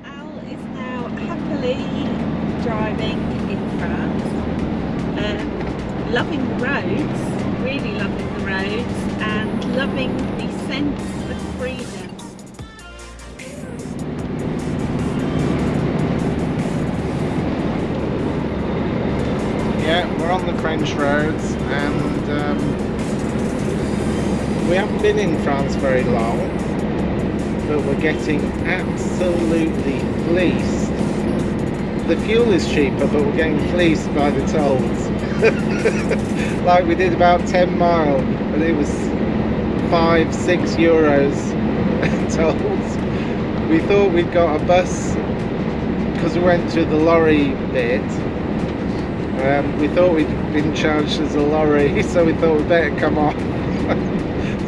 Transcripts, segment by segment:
Al is now happily driving in France, loving the roads, really loving the roads, and loving the sense of freedom. Yeah, we're on the French roads, and we haven't been in France very long, but we're getting absolutely fleeced. The fuel is cheaper, but we're getting fleeced by the tolls. Like we did about 10 miles, and it was 5-6 euros tolls. We thought we'd got a bus because we went to the lorry bit. We thought we'd been charged as a lorry, so we thought we'd better come off.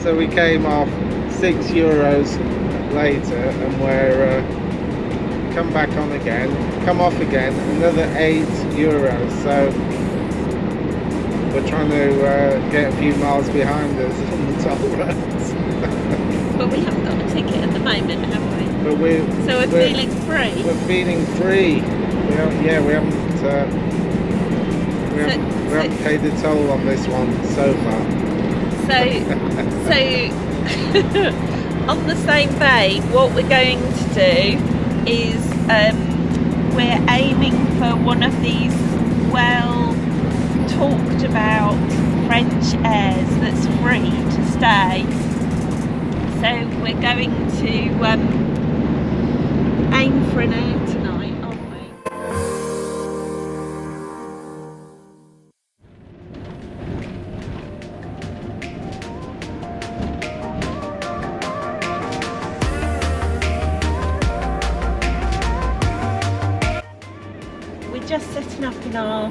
So we came off 6 euros later, and we're come back on again, come off again, another 8 euros. So we're trying to get a few miles behind us on the toll roads. But we haven't got a ticket at the moment, have we? But we're feeling free. We're feeling free. We haven't paid the toll on this one so far. So on the same vein, what we're going to do is we're aiming for one of these well talked about French airs that's free to stay. So we're going to aim for an air tonight, aren't we? We're just setting up in our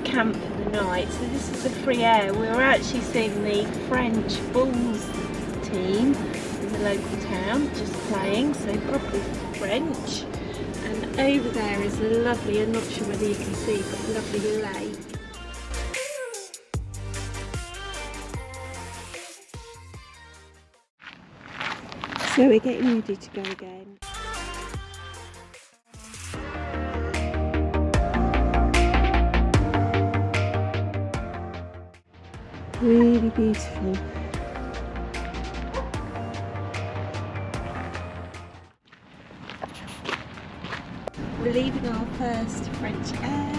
camp for the night, so this is a free air. We were actually seeing the French Bulls team in the local town just playing, so probably French. And over there is a lovely, I'm not sure whether you can see, but a lovely lake. So we're getting ready to go again. Really beautiful. We're leaving our first French air.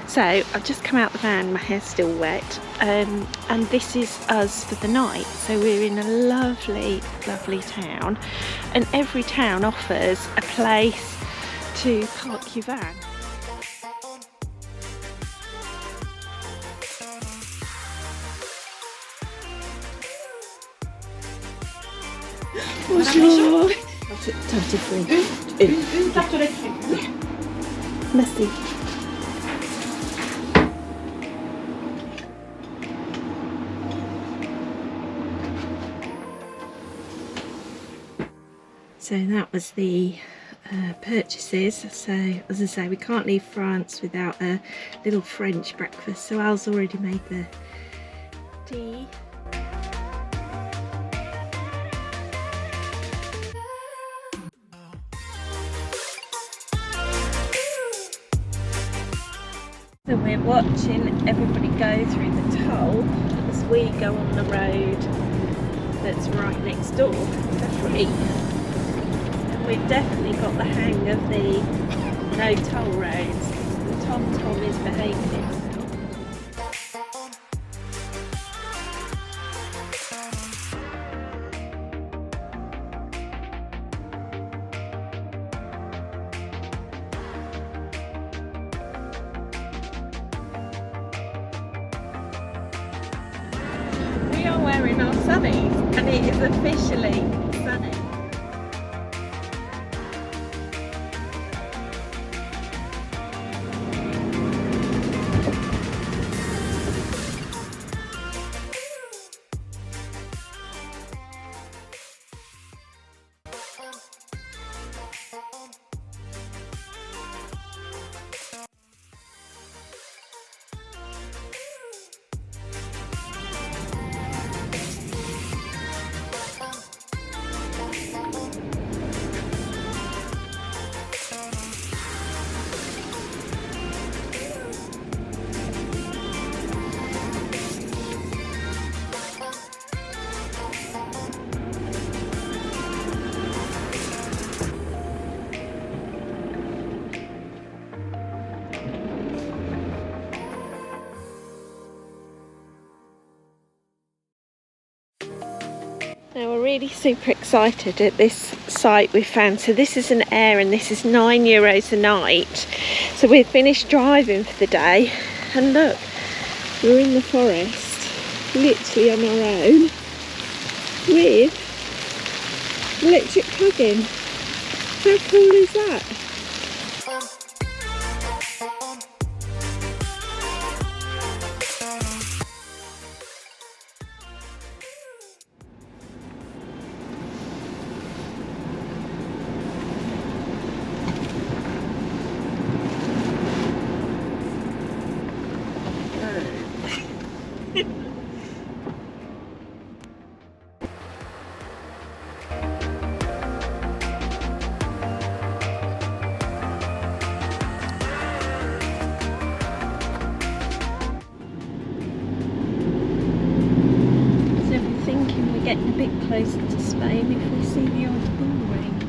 So I've just come out the van, my hair's still wet, and this is us for the night. So we're in a lovely, lovely town, and every town offers a place to park your van. Bonjour. Merci. So that was the purchases. So as I say, we can't leave France without a little French breakfast. So Al's already made the tea. So we're watching everybody go through the toll as we go on the road that's right next door for free. We've definitely got the hang of the no toll roads. The Tom is behaving itself. We are wearing our sunnies and it is officially sunny. really super excited at this site we found. So this is an air and this is €9 a night. So we've finished driving for the day and look, we're in the forest, literally on our own, with electric plug-in. How cool is that? Getting a bit closer to Spain if we see the odd bull ring.